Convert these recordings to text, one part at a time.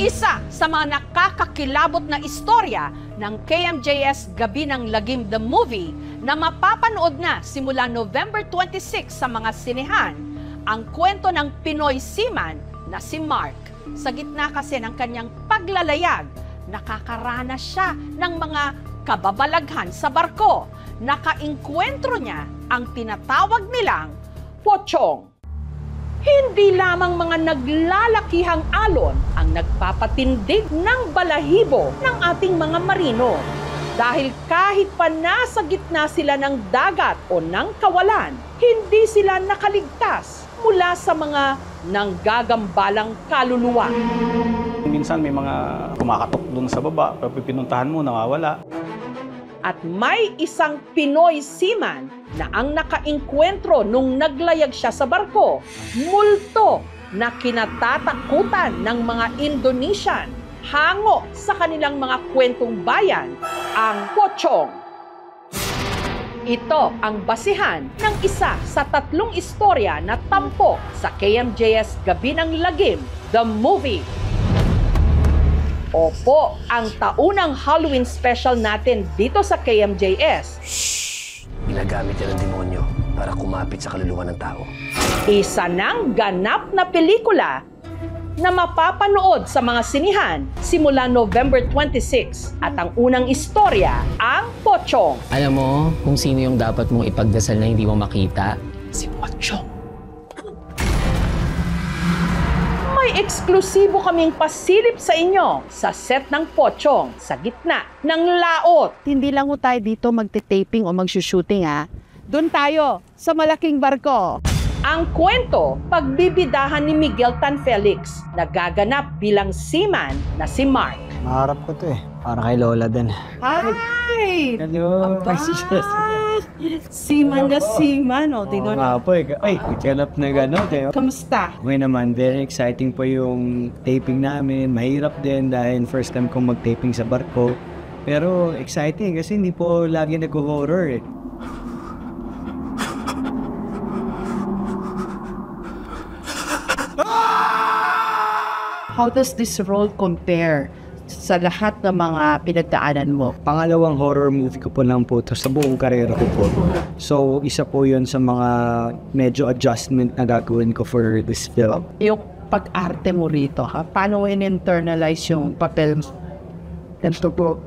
Isa sa mga nakakakilabot na istorya ng KMJS Gabi ng Lagim the Movie na mapapanood na simula November 26 sa mga sinehan, ang kwento ng Pinoy seaman na si Mark. Sa gitna kasi ng kanyang paglalayag, nakakaranas siya ng mga kababalaghan sa barko. Nakainkwentro niya ang tinatawag nilang pochong. Hindi lamang mga naglalakihang alon ang nagpapatindig ng balahibo ng ating mga marino. Dahil kahit pa nasa gitna sila ng dagat o ng kawalan, hindi sila nakaligtas mula sa mga nanggagambalang kaluluwa. Minsan may mga kumakatok doon sa baba, pero pinuntahan mo, nawawala. At may isang Pinoy seaman na ang nakainkwentro nung naglayag siya sa barko, multo na kinatatakutan ng mga Indonesian, hango sa kanilang mga kwentong bayan, ang pochong. Ito ang basihan ng isa sa 3 istorya na tampok sa KMJS Gabi ng Lagim, the movie. Opo, ang taunang Halloween special natin dito sa KMJS. Ginagamit yan ng demonyo para kumapit sa kaluluwa ng tao. Isa ng ganap na pelikula na mapapanood sa mga sinihan simula November 26. At ang unang istorya, ang pochong. Alam mo kung sino yung dapat mong ipagdasal na hindi mo makita? Si Pochong. May eksklusibo kaming pasilip sa inyo sa set ng pochong sa gitna ng laot. Hindi lang ho tayo dito magte-taping o magsushooting ha. Doon tayo sa malaking barko. Ang kwento, pagbibidahan ni Miguel Tan Felix, nagaganap bilang seaman na si Mark. Maharap ko to eh. Para kay Lola din. Hi! Hello! Seaman na seaman. O, tingnan. Nga po eh. Ay, ganap na gano'n eh. Kamusta? Okay naman, very exciting po yung taping namin. Mahirap din dahil first time kong mag-taping sa barko. Pero exciting kasi hindi po lagi nag-horror eh. How does this role compare sa lahat ng mga pinagdaanan mo? Pangalawang horror movie ko po lang po to sa buong karera ko po. So, isa po yun sa mga medyo adjustment na gagawin ko for this film. Yung pag-arte mo rito, ha? Paano mo in-internalize yung papel mo? Ganito po.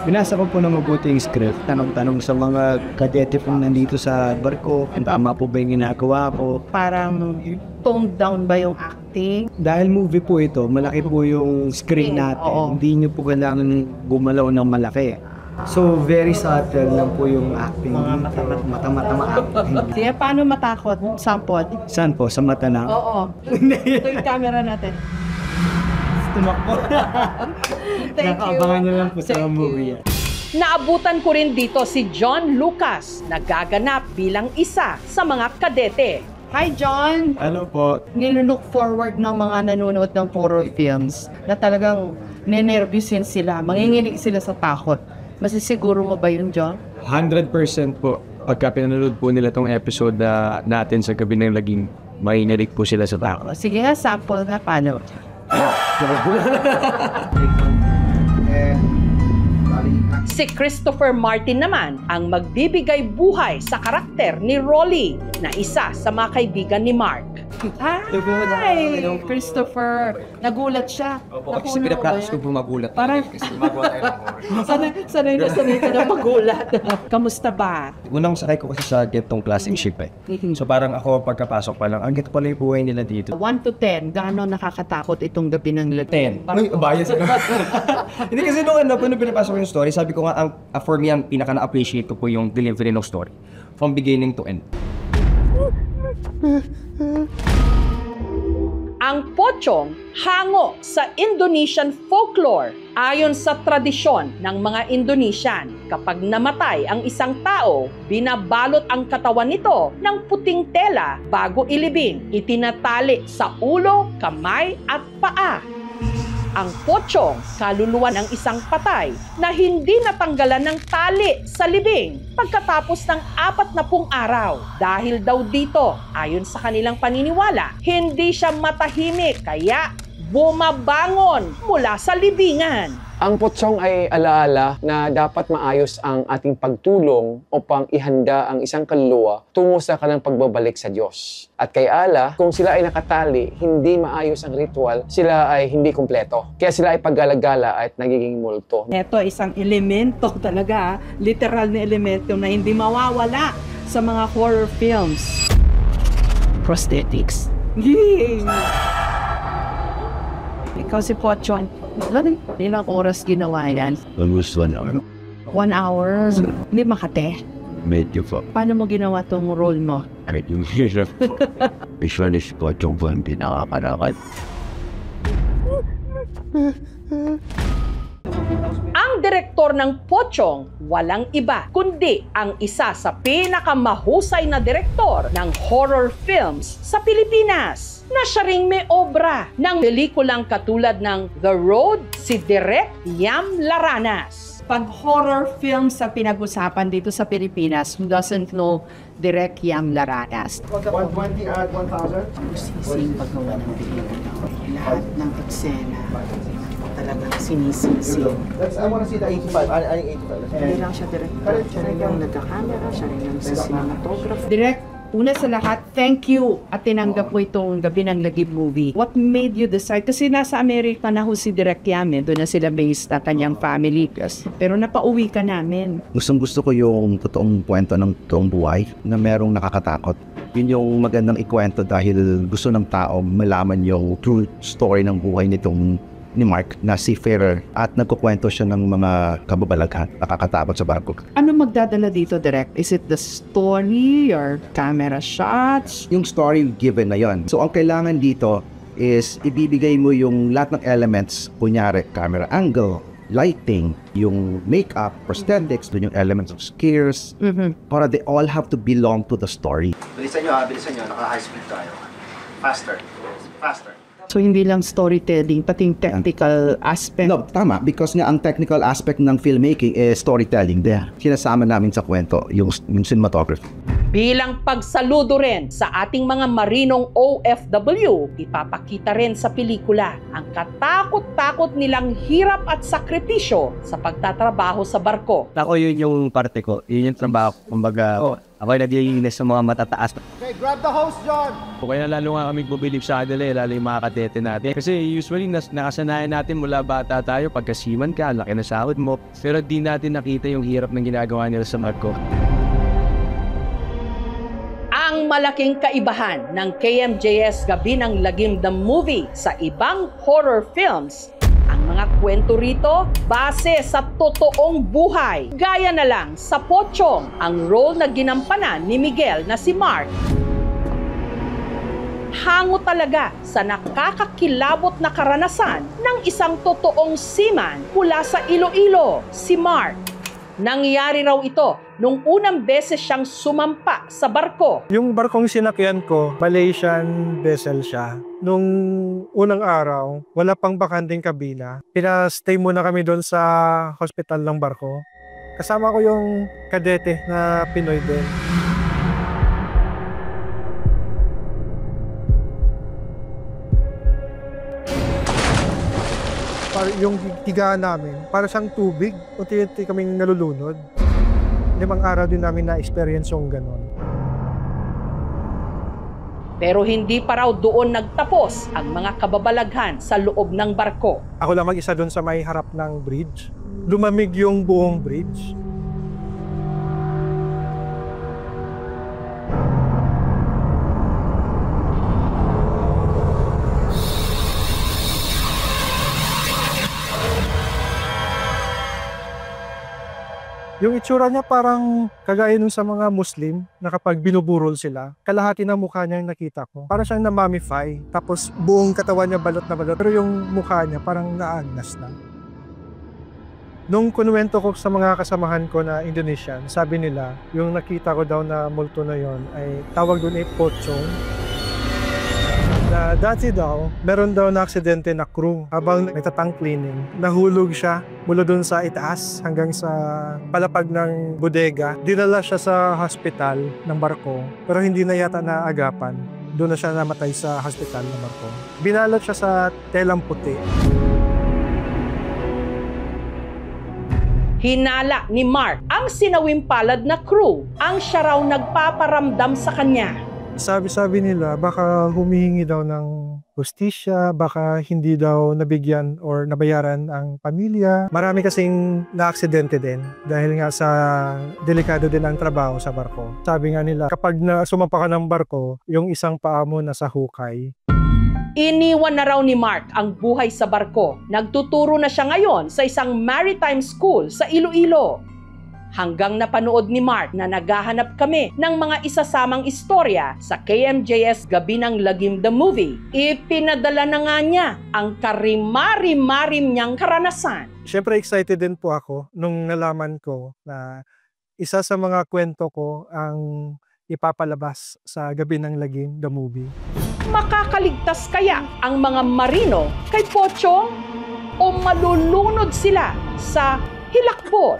Binasa ko po na mabuti yung script. Tanong-tanong sa mga kadete pong nandito sa barko. Tama po ba yung ginagawa ko? Parang toned down ba yung acting? Dahil movie po ito, malaki po yung screen natin. Oo. Hindi nyo po kailangan gumalaw ng malaki. So, very subtle lang po yung acting. Mata-mata acting. Sige, paano matakot? Sampod? Saan po? Sa mata na? Oo. Ito yung camera natin. Tumakbo. Thank you. Nakaabangan nyo lang po sa Thank movie. Naabutan ko rin dito si John Lucas, na gaganap bilang isa sa mga kadete. Hi, John! Hello po. Nilook forward ng mga nanonood ng horror films na talagang nenervyusin sila, manginginig sila sa takot. Masisiguro mo ba yun, John? 100% po. Pagka pinanood po nila tong episode natin sa Gabi ng Lagim, mainilig po sila sa tao. Sige, sample na paano. Si Christopher Martin naman ang magbibigay buhay sa karakter ni Rolly, na isa sa mga kaibigan ni Mark. Hi! Christopher, nagulat siya. Opo, kasi pinapractice ko po magulat. Parang, sanay ka na magulat. Kamusta ba? Unang sakay ko kasi sa gitong klaseng ship eh. So parang ako pagkapasok pa lang, ang gito pala yung buhay nila dito. 1 to 10, gaano nakakatakot itong Gabi ng Lagim? 10. Uy, bias ka. Hindi kasi nung pinapasok ko yung story, sabi ko nga, for me, ang pinaka na-appreciate ko po yung delivery ng story. From beginning to end. Ang pochong hango sa Indonesian folklore. Ayon sa tradisyon ng mga Indonesian, kapag namatay ang isang tao, binabalot ang katawan nito ng puting tela bago ilibing. Itinatali sa ulo, kamay at paa. Ang pochong, kaluluwa ng isang patay na hindi natanggalan ng tali sa libing pagkatapos ng 40 araw. Dahil daw dito, ayon sa kanilang paniniwala, hindi siya matahimik, kaya bumabangon mula sa libingan. Ang potsong ay alaala na dapat maayos ang ating pagtulong upang ihanda ang isang kaluluwa tungo sa kanilang pagbabalik sa Diyos. At kay ala, kung sila ay nakatali, hindi maayos ang ritual, sila ay hindi kumpleto. Kaya sila ay paggalagala at nagiging multo. Ito isang elemento talaga, literal na elemento na hindi mawawala sa mga horror films. Prosthetics. Yay! Ikaw si Pochon. Ilang oras ginawa yan? Almost 1 hour. 1 hour? Hindi makate. Medyo po. Paano mo ginawa tong role mo? Medyo hirap. Usually po itong po ang pinakakarakat. Ang direktor ng Pochong, walang iba kundi ang isa sa pinakamahusay na direktor ng horror films sa Pilipinas, na siya ring may obra ng pelikulang katulad ng The Road, si Direk Yam Laranas. Pag horror film sa pinag-usapan dito sa Pilipinas, who doesn't know Direk Yam Laranas? 120 at 1,000? Sising paggawa ng pelikula. Lahat ng eksena talagang sinisisi. I want to see the 85. I 85. Hindi lang siya director. Siya rin yung nagka-camera, siya rin yung cinematographer. Direk, una sa lahat, thank you at tinanggap mo itong Gabi ng Lagim movie. What made you decide? Kasi nasa Amerika na ho si Direk Yam, doon na sila based na kanyang family. Pero napauwi ka namin. Gustong-gusto ko yung totoong kwento ng totoong buhay na merong nakakatakot. Yun yung magandang ikwento dahil gusto ng tao malaman yung true story ng buhay nitong ni Mark na seafarer at nagkukwento siya ng mga kababalaghan, nakakatakot sa barko. Ano magdadala dito, Direk? Is it the story or camera shots? Yung story given na yon. So ang kailangan dito is ibibigay mo yung lahat ng elements, kunyari camera angle, lighting, yung makeup, prosthetics, dun yung elements of scares, para they all have to belong to the story. Bilisan nyo naka-high speed tayo. Faster. So hindi lang storytelling, pati yung technical aspect. No, tama. Because nga ang technical aspect ng filmmaking is storytelling. Sinasama namin sa kwento yung cinematography. Bilang pagsaludo rin sa ating mga marinong OFW, ipapakita rin sa pelikula ang katakot-takot nilang hirap at sakripisyo sa pagtatrabaho sa barko. Ako yun yung parte ko. Yun yung trabaho. Kumbaga, ako ay naglilinis sa mga matataas. Okay, grab the hose, John! Kaya lalo nga kami bubilib sa kanila, lalo yung mga kadete natin. Kasi usually, nakasanayan natin mula bata tayo, pagkasiman ka, laki na sahod mo. Pero di natin nakita yung hirap ng ginagawa nila sa barko. Ang malaking kaibahan ng KMJS Gabi ng Lagim the Movie sa ibang horror films, ang mga kwento rito base sa totoong buhay. Gaya na lang sa Pochong, ang role na ginampanan ni Miguel na si Mark. Hango talaga sa nakakakilabot na karanasan ng isang totoong seaman mula sa Iloilo, si Mark. Nangyari raw ito nung unang beses siyang sumampa sa barko. Yung barkong sinakyan ko, Malaysian vessel siya. Nung unang araw, wala pang bakanteng kabina. Pinastay muna kami doon sa hospital ng barko. Kasama ko yung kadete na Pinoy din. Yung higaan namin, para siyang tubig, unti-unti kaming nalulunod. 5 araw din namin na-experience yung ganon. Pero hindi pa raw doon nagtapos ang mga kababalaghan sa loob ng barko. Ako lang mag-isa doon sa may harap ng bridge. Lumamig yung buong bridge. Yung itsura niya parang kagaya nung sa mga Muslim na kapag binuburol sila, kalahati ng mukha niya yung nakita ko. Parang siyang na-mummify, tapos buong katawan niya balot na balot, pero yung mukha niya parang naagnas na. Nung kunuwento ko sa mga kasamahan ko na Indonesian, sabi nila, yung nakita ko daw na multo na yon ay tawag doon ay Pochong. Na dati daw, meron daw na aksidente na crew habang nagtatang cleaning. Nahulog siya mula doon sa itaas hanggang sa palapag ng bodega. Dinala siya sa hospital ng barko pero hindi na yata naagapan. doon na siya namatay sa hospital na barko. Binalot siya sa telang puti. Hinala ni Mark ang sinawing palad na crew ang siya raw nagpaparamdam sa kanya. Sabi-sabi nila baka humihingi daw ng hustisya, baka hindi daw nabigyan or nabayaran ang pamilya. Marami kasing na-aksidente din dahil nga sa delikado din ang trabaho sa barko. Sabi nga nila kapag sumampa ka ng barko, yung isang paa mo nasa hukay. Iniwan na raw ni Mark ang buhay sa barko. Nagtuturo na siya ngayon sa isang maritime school sa Iloilo. Hanggang napanood ni Mark na naghahanap kami ng mga isasamang istorya sa KMJS Gabi ng Lagim the Movie. Ipinadala na nga niya ang karimari-marim niyang karanasan. Siyempre excited din po ako nung nalaman ko na isa sa mga kwento ko ang ipapalabas sa Gabi ng Lagim the Movie. Makakaligtas kaya ang mga marino kay Pochong o malulunod sila sa hilakbot?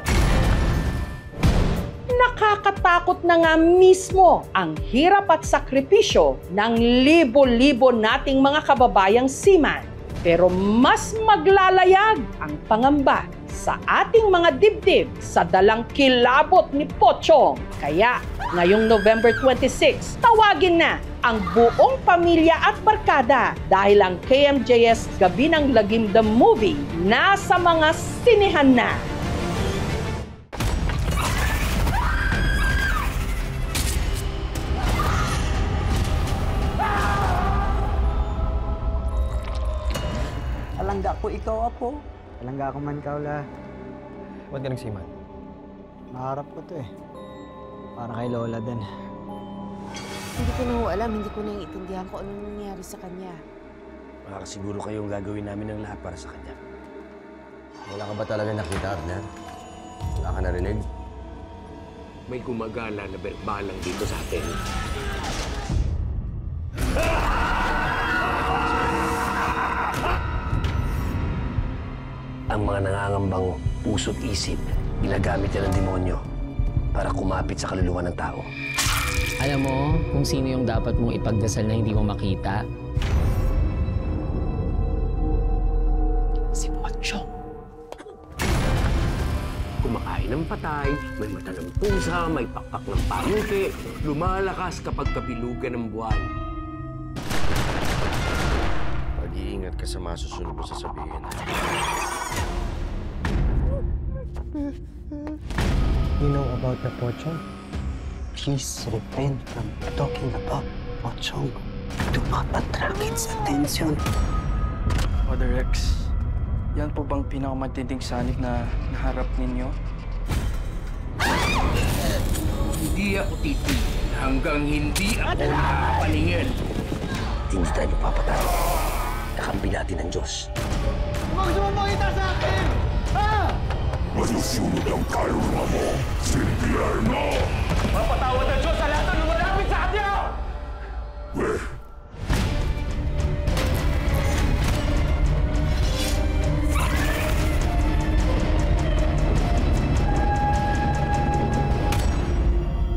Nakakatakot na nga mismo ang hirap at sakripisyo ng libo-libo nating mga kababayang seaman. Pero mas maglalayag ang pangamba sa ating mga dibdib sa dalang kilabot ni Pochong. Kaya ngayong November 26, tawagin na ang buong pamilya at barkada dahil ang KMJS Gabi ng Lagim the Movie nasa mga sinehan na. Alangga ko ikaw, Apo. Alangga ko man, Kaula. Ba't ka nagsiman? Maharap ko to eh. Para kay Lola din. Hindi ko na alam, hindi ko naiintindihan kung anong nangyari sa kanya. Makakasiguro kayong gagawin namin ng lahat para sa kanya. Wala ka ba talaga nakita, Abner? Wala ka narinig? May gumagala na berbalang dito sa atin. Ang mga nangangambang puso't isip, ginagamit yan ng demonyo para kumapit sa kaluluwa ng tao. Alam mo kung sino yung dapat mong ipagdasal na hindi mo makita? Si Pochong. Kumakain ng patay, may mata ng pusa, may pakpak ng pamuti, lumalakas kapag kabilugan ng buwan. Mag-iingat ka sa masusunod mo sasabihin. You know about the Pochong? Please repent from talking about Pochong. Do not attract its attention. Father Rex, yan po bang pinakamatinding sanib na naharap ninyo? Hindi ako titigil hanggang hindi ako nakapalingin. Hindi tayo papatay. Kakampi natin ng Diyos. Huwag sumamangita sa akin! Ha? Masusunod ang kaluluwa mo, Silvia mo! Mapatawad ang Diyos sa lahat ng lumalapit sa kanya!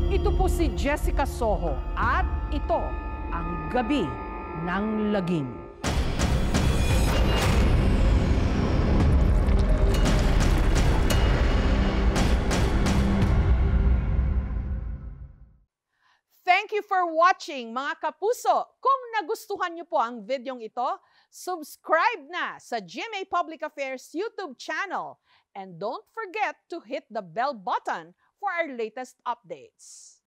Ito po si Jessica Soho at ito ang Gabi ng Lagim. Thank you for watching, mga kapuso. Kung nagustuhan niyo po ang videong ito, subscribe na sa GMA Public Affairs YouTube channel. And don't forget to hit the bell button for our latest updates.